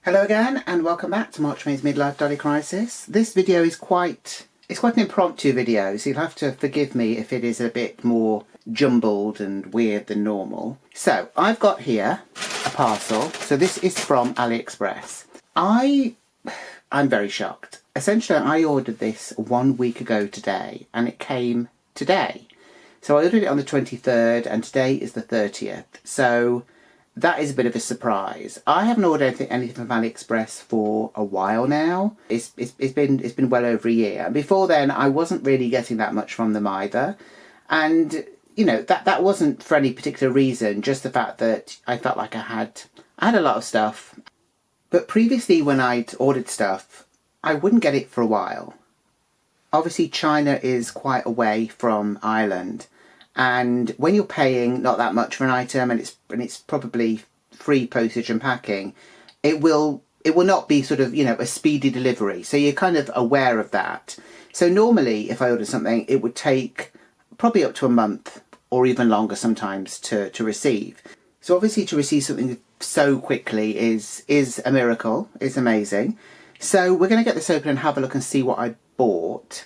Hello again and welcome back to March May's Midlife Dolly Crisis. This video is quite an impromptu video, so you'll have to forgive me if it is a bit more jumbled and weird than normal. So I've got here a parcel. So this is from AliExpress. I'm very shocked. Essentially I ordered this 1 week ago today and it came today. So I ordered it on the 23rd and today is the 30th. So that is a bit of a surprise. I haven't ordered anything from AliExpress for a while now. It's been well over a year. And before then, I wasn't really getting that much from them either. And you know, that wasn't for any particular reason. Just the fact that I felt like I had a lot of stuff. But previously, when I'd ordered stuff, I wouldn't get it for a while. Obviously, China is quite away from Ireland. And when you're paying not that much for an item and it's probably free postage and packing, it will not be sort of, you know, a speedy delivery. So you're kind of aware of that. So normally if I order something, it would take probably up to a month or even longer sometimes to receive. So obviously to receive something so quickly is a miracle. It's amazing. So we're going to get this open and have a look and see what I bought.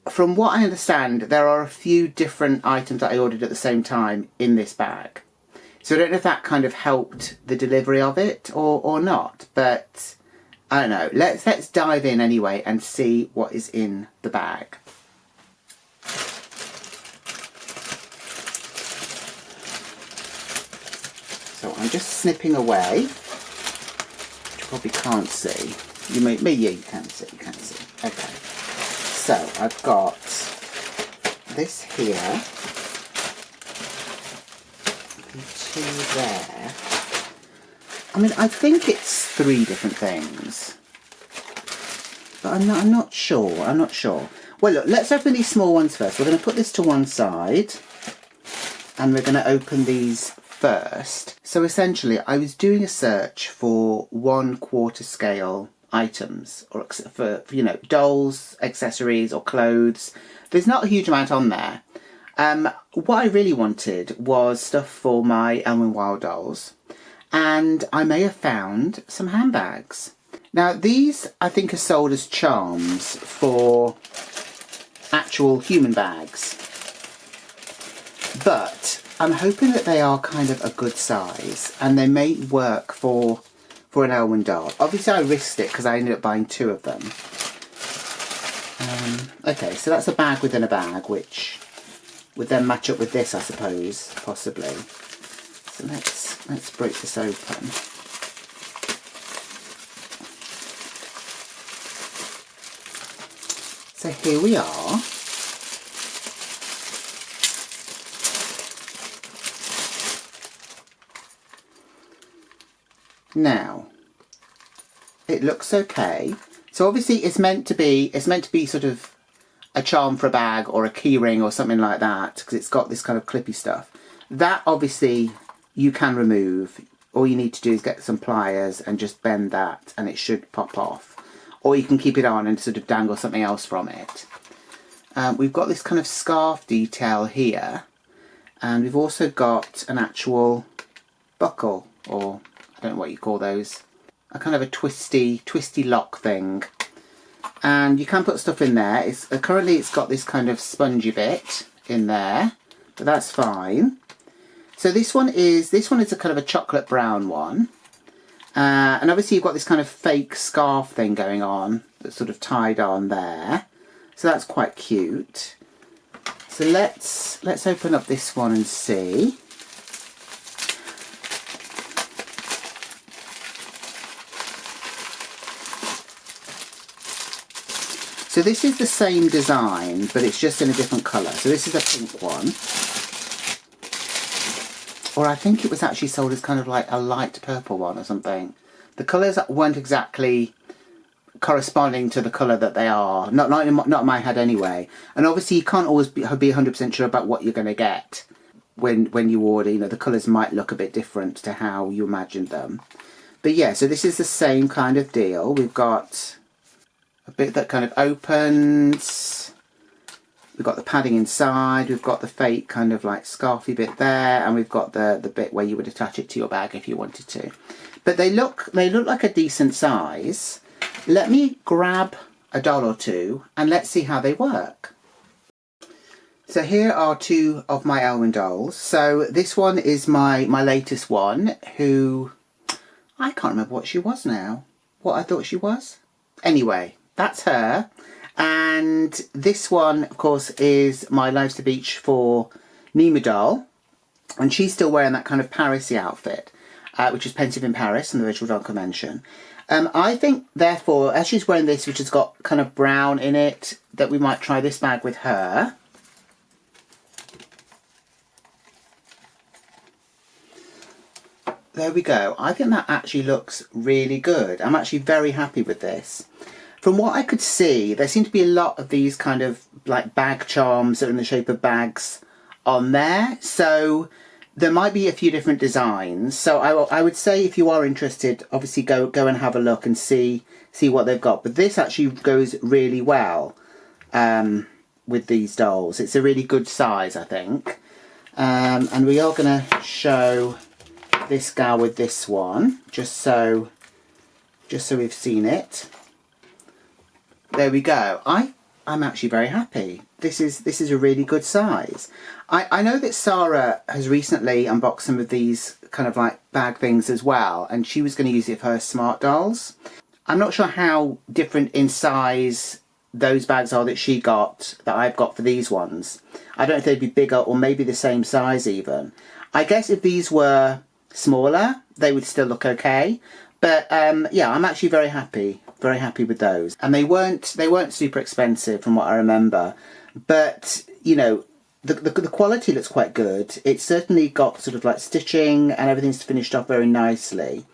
From what I understand, there are a few different items that I ordered at the same time in this bag. So I don't know if that kind of helped the delivery of it or not, but I don't know. Let's dive in anyway and see what is in the bag. So I'm just snipping away, which you probably can't see. Yeah, you can see, Okay. So I've got this here, two there. I mean, I think it's 3 different things, but I'm not sure. Well, look, let's open these small ones first. We're going to put this to one side, and we're going to open these first. So essentially, I was doing a search for 1/4 scale items, or for you know, dolls, accessories or clothes. There's not a huge amount on there. What I really wanted was stuff for my Elwyn Wild dolls, and I may have found some handbags. Now these I think are sold as charms for actual human bags, but I'm hoping that they are kind of a good size and they may work for an Elwyn doll. Obviously I risked it because I ended up buying 2 of them. Okay, so that's a bag within a bag, which would then match up with this, I suppose, possibly. So let's break this open. So here we are. Now, it looks okay. So obviously it's meant to be sort of a charm for a bag or a key ring or something like that, because it's got this kind of clippy stuff. That obviously you can remove. All you need to do is get some pliers and just bend that and it should pop off. Or you can keep it on and sort of dangle something else from it. We've got this kind of scarf detail here, and we've also got an actual buckle, or I don't know what you call those, a kind of a twisty lock thing, and you can put stuff in there. Currently it's got this kind of spongy bit in there, but that's fine. So this one is a kind of a chocolate brown one, and obviously you've got this kind of fake scarf thing going on that's sort of tied on there, so that's quite cute. So let's open up this one and see. So this is the same design, but it's just in a different colour. So this is a pink one. Or I think it was actually sold as kind of like a light purple one or something. The colours weren't exactly corresponding to the colour that they are. Not in my head anyway. And obviously you can't always be 100% sure about what you're going to get when you order. You know, the colours might look a bit different to how you imagined them. But yeah, so this is the same kind of deal. We've got a bit that kind of opens. We've got the padding inside. We've got the fake kind of like scarfy bit there, and we've got the bit where you would attach it to your bag if you wanted to. But they look like a decent size. Let me grab a doll or two and let's see how they work. So here are two of my Elwyn dolls. So this one is my latest one, who I can't remember what she was now. What I thought she was. Anyway, that's her. And this one, of course, is my Lives to Beach for Nima doll. And she's still wearing that kind of Paris-y outfit, which is Pensive in Paris on the Virtual Doll Convention. I think, therefore, as she's wearing this, which has got kind of brown in it, that we might try this bag with her. There we go. I think that actually looks really good. I'm actually very happy with this. From what I could see, there seem to be a lot of these kind of like bag charms that are in the shape of bags on there. So there might be a few different designs. So I would say if you are interested, obviously go and have a look and see what they've got. But this actually goes really well with these dolls. It's a really good size, I think. And we are going to show this gal with this one, just so we've seen it. There we go. I'm actually very happy. This is a really good size. I know that Sarah has recently unboxed some of these kind of like bag things as well, and she was going to use it for her smart dolls. I'm not sure how different in size those bags are that she got, that I've got for these ones. I don't know if they'd be bigger or maybe the same size even. I guess if these were smaller, they would still look okay. But yeah, I'm actually very happy with those. And they weren't super expensive from what I remember. But, you know, the quality looks quite good. It's certainly got sort of like stitching and everything's finished off very nicely.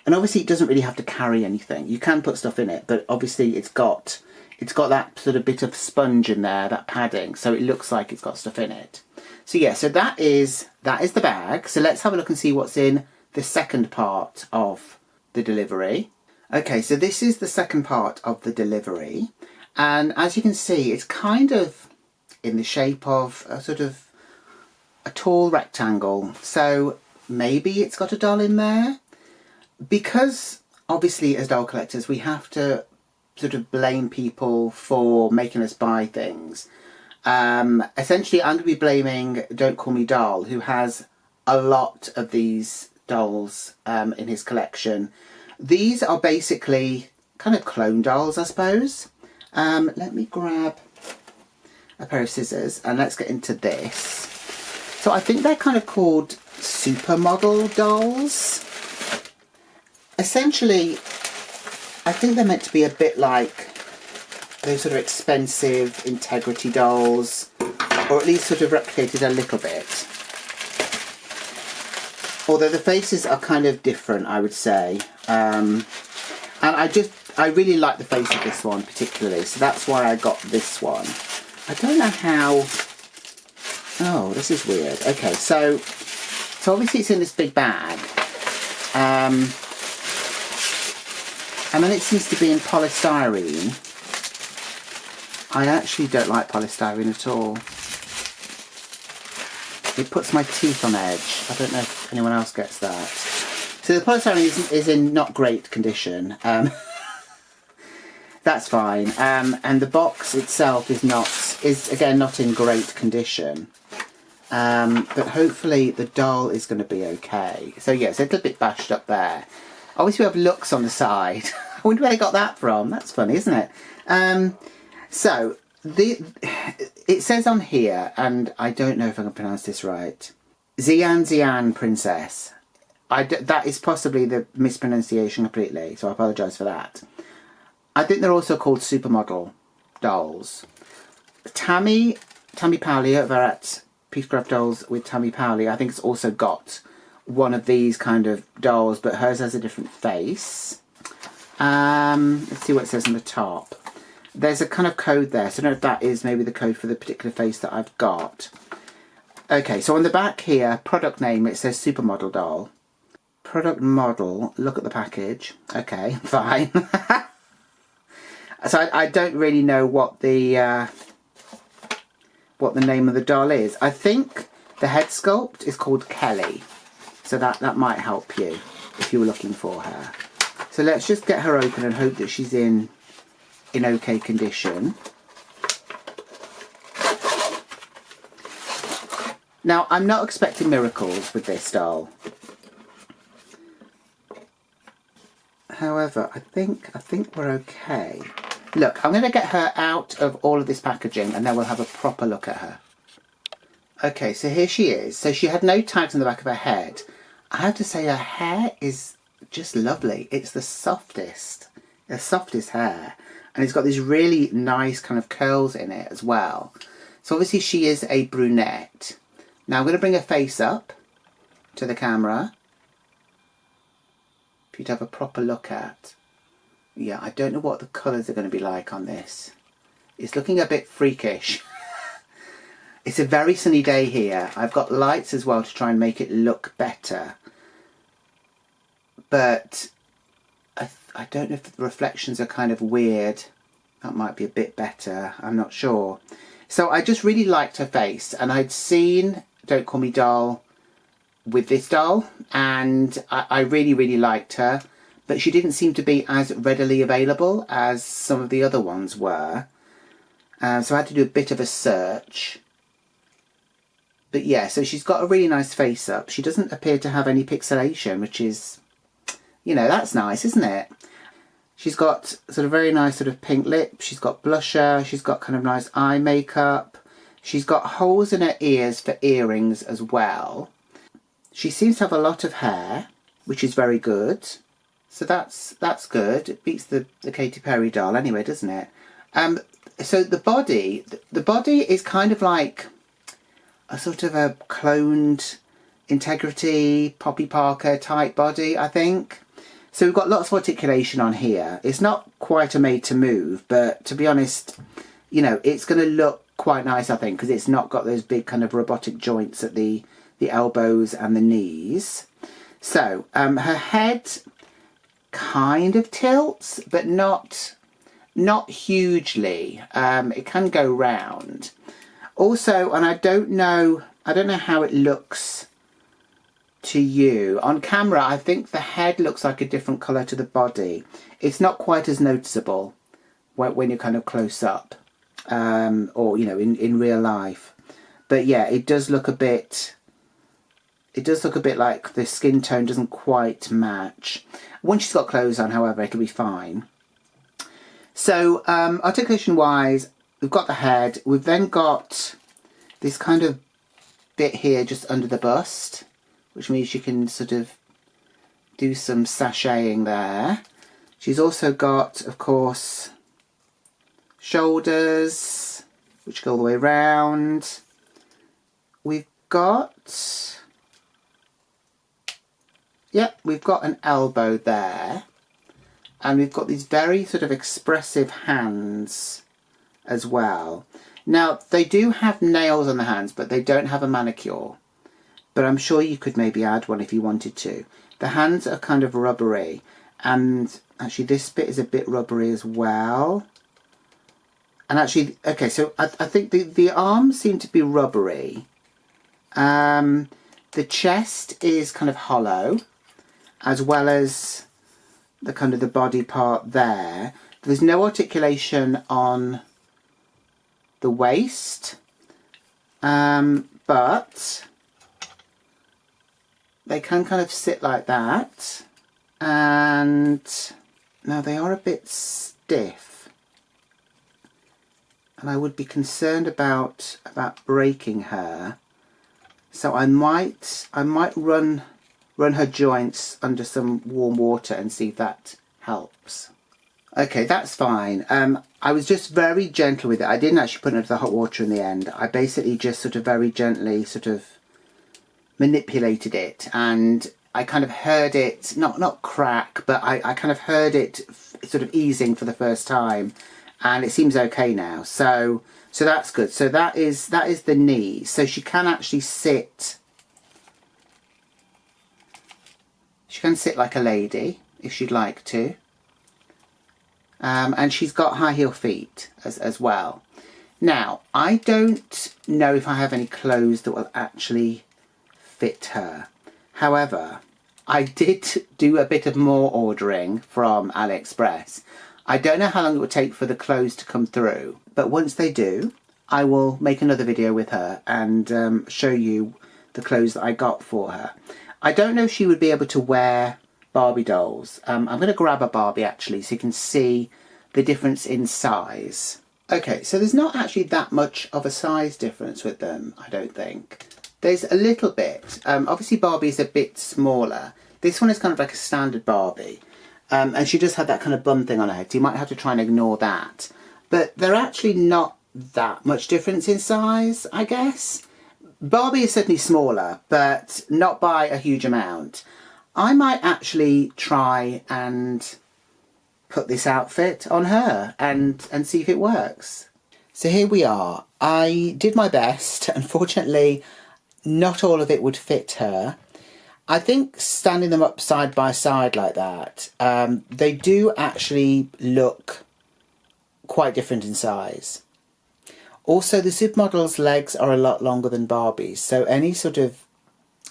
And obviously it doesn't really have to carry anything. You can put stuff in it, but obviously it's got that sort of bit of sponge in there, that padding, so it looks like it's got stuff in it. So yeah, so that is the bag. So let's have a look and see what's in the second part of the delivery. Okay, so this is the second part of the delivery. And as you can see, it's kind of in the shape of a sort of a tall rectangle. So maybe it's got a doll in there. Because obviously as doll collectors, we have to sort of blame people for making us buy things. Essentially, I'm going to be blaming Don't Call Me Doll, who has a lot of these dolls in his collection. These are basically kind of clone dolls, I suppose. Let me grab a pair of scissors and let's get into this. So I think they're kind of called Supermodel dolls. Essentially, I think they're meant to be a bit like those sort of expensive Integrity dolls, or at least sort of replicated a little bit. Although the faces are kind of different, I would say. And I really like the face of this one particularly, so that's why I got this one. I don't know how... Oh, this is weird. Okay, so obviously it's in this big bag. And then it seems to be in polystyrene. I actually don't like polystyrene at all. It puts my teeth on edge. I don't know if anyone else gets that. So the polystyrene is in not great condition. That's fine. And the box itself is again not in great condition. But hopefully the doll is going to be okay. So yeah, it's a little bit bashed up there. Obviously we have looks on the side. I wonder where they got that from. That's funny, isn't it? So it says on here, and I don't know if I can pronounce this right, Xian Xian Princess. That is possibly the mispronunciation completely, so I apologise for that. I think they're also called Supermodel dolls. Tammy Powley over at Peacecraft Dolls with Tammy Powley, I think it's also got one of these kind of dolls, but hers has a different face. Let's see what it says on the top. There's a kind of code there, so I don't know if that is maybe the code for the particular face that I've got. Okay, so on the back here, product name, it says Supermodel doll. Product model, look at the package. Okay, fine. So I don't really know what the name of the doll is. I think the head sculpt is called Kelly, so that might help you if you were looking for her. So let's just get her open and hope that she's in okay condition. Now, I'm not expecting miracles with this doll. However, I think we're okay. Look, I'm going to get her out of all of this packaging and then we'll have a proper look at her. Okay, so here she is. So she had no tags on the back of her head. I have to say her hair is just lovely. It's the softest hair. And it's got these really nice kind of curls in it as well. So obviously she is a brunette. Now I'm going to bring her face up to the camera for you to have a proper look at. Yeah, I don't know what the colours are going to be like on this. It's looking a bit freakish. It's a very sunny day here. I've got lights as well to try and make it look better. But I don't know if the reflections are kind of weird. That might be a bit better. I'm not sure. So I just really liked her face. And I'd seen Don't Call Me Doll with this doll. And I really, really liked her. But she didn't seem to be as readily available as some of the other ones were. So I had to do a bit of a search. But yeah, so she's got a really nice face up. She doesn't appear to have any pixelation, which is, you know, that's nice, isn't it? She's got sort of very nice sort of pink lips. She's got blusher. She's got kind of nice eye makeup. She's got holes in her ears for earrings as well. She seems to have a lot of hair, which is very good. So that's good. It beats the Katy Perry doll anyway, doesn't it? So the body is kind of like a sort of a cloned Integrity, Poppy Parker type body, I think. So we've got lots of articulation on here. It's not quite a made to move, but to be honest, you know, it's going to look quite nice, I think, because it's not got those big kind of robotic joints at the elbows and the knees. So her head kind of tilts, but not hugely. It can go round. Also, and I don't know how it looks to you. On camera, I think the head looks like a different colour to the body. It's not quite as noticeable when you're kind of close up, or, you know, in real life. But yeah, it does look a bit like the skin tone doesn't quite match. Once she's got clothes on, however, it'll be fine. So, articulation-wise, we've got the head. We've then got this kind of bit here just under the bust, which means you can sort of do some sashaying there. She's also got, of course, shoulders, which go all the way around. We've got an elbow there. And we've got these very sort of expressive hands as well. Now, they do have nails on the hands, but they don't have a manicure. But I'm sure you could maybe add one if you wanted to. The hands are kind of rubbery. And actually this bit is a bit rubbery as well. And actually, okay, so I think the arms seem to be rubbery. The chest is kind of hollow, as well as the kind of the body part there. There's no articulation on the waist, but they can kind of sit like that. And now they are a bit stiff, and I would be concerned about breaking her. So I might run her joints under some warm water and see if that helps. Okay, that's fine. I was just very gentle with it. I didn't actually put it into the hot water in the end. I basically just sort of very gently sort of manipulated it, and I kind of heard it, not crack, but I kind of heard it sort of easing for the first time, and it seems okay now. So that's good. So that is the knee. So she can actually sit. She can sit like a lady if she'd like to. And she's got high heel feet as well. Now, I don't know if I have any clothes that will actually fit her. However, I did do a bit of more ordering from AliExpress. I don't know how long it would take for the clothes to come through, but once they do, I will make another video with her and show you the clothes that I got for her. I don't know if she would be able to wear Barbie dolls. I'm going to grab a Barbie actually so you can see the difference in size. Okay, so there's not actually that much of a size difference with them, I don't think. There's a little bit. Obviously Barbie is a bit smaller. This one is kind of like a standard Barbie. And she does have that kind of bum thing on her head, so you might have to try and ignore that. But they're actually not that much difference in size, I guess. Barbie is certainly smaller, but not by a huge amount. I might actually try and put this outfit on her and see if it works. So here we are. I did my best. Unfortunately, not all of it would fit her. I think standing them up side by side like that, they do actually look quite different in size. Also, the Supermodel's legs are a lot longer than Barbie's, so any sort of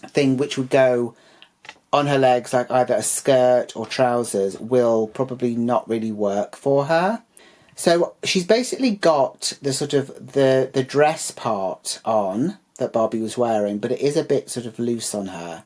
thing which would go on her legs, like either a skirt or trousers, will probably not really work for her. So she's basically got the sort of the dress part on that Barbie was wearing, but it is a bit sort of loose on her.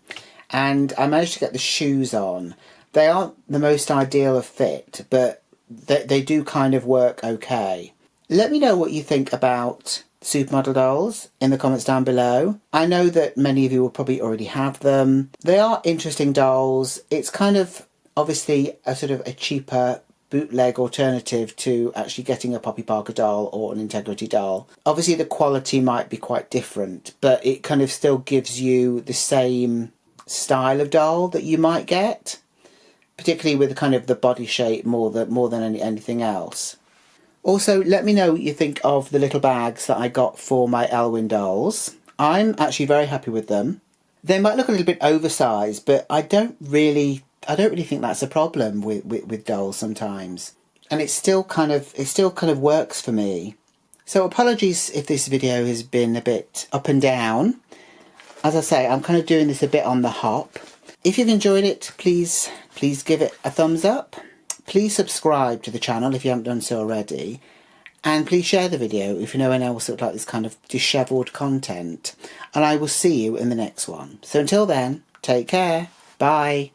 And I managed to get the shoes on. They aren't the most ideal of fit, but they do kind of work okay. Let me know what you think about Supermodel dolls in the comments down below. I know that many of you will probably already have them. They are interesting dolls. It's kind of obviously a sort of a cheaper bootleg alternative to actually getting a Poppy Parker doll or an Integrity doll. Obviously the quality might be quite different, but it kind of still gives you the same style of doll that you might get, particularly with kind of the body shape more than anything else. Also, let me know what you think of the little bags that I got for my Elwyn dolls. I'm actually very happy with them. They might look a little bit oversized, but I don't really think that's a problem with dolls sometimes. And it still kind of works for me. So apologies if this video has been a bit up and down. As I say, I'm kind of doing this a bit on the hop. If you've enjoyed it, please give it a thumbs up. Please subscribe to the channel if you haven't done so already. And please share the video if you know anyone else that would like this kind of dishevelled content. And I will see you in the next one. So until then, take care. Bye.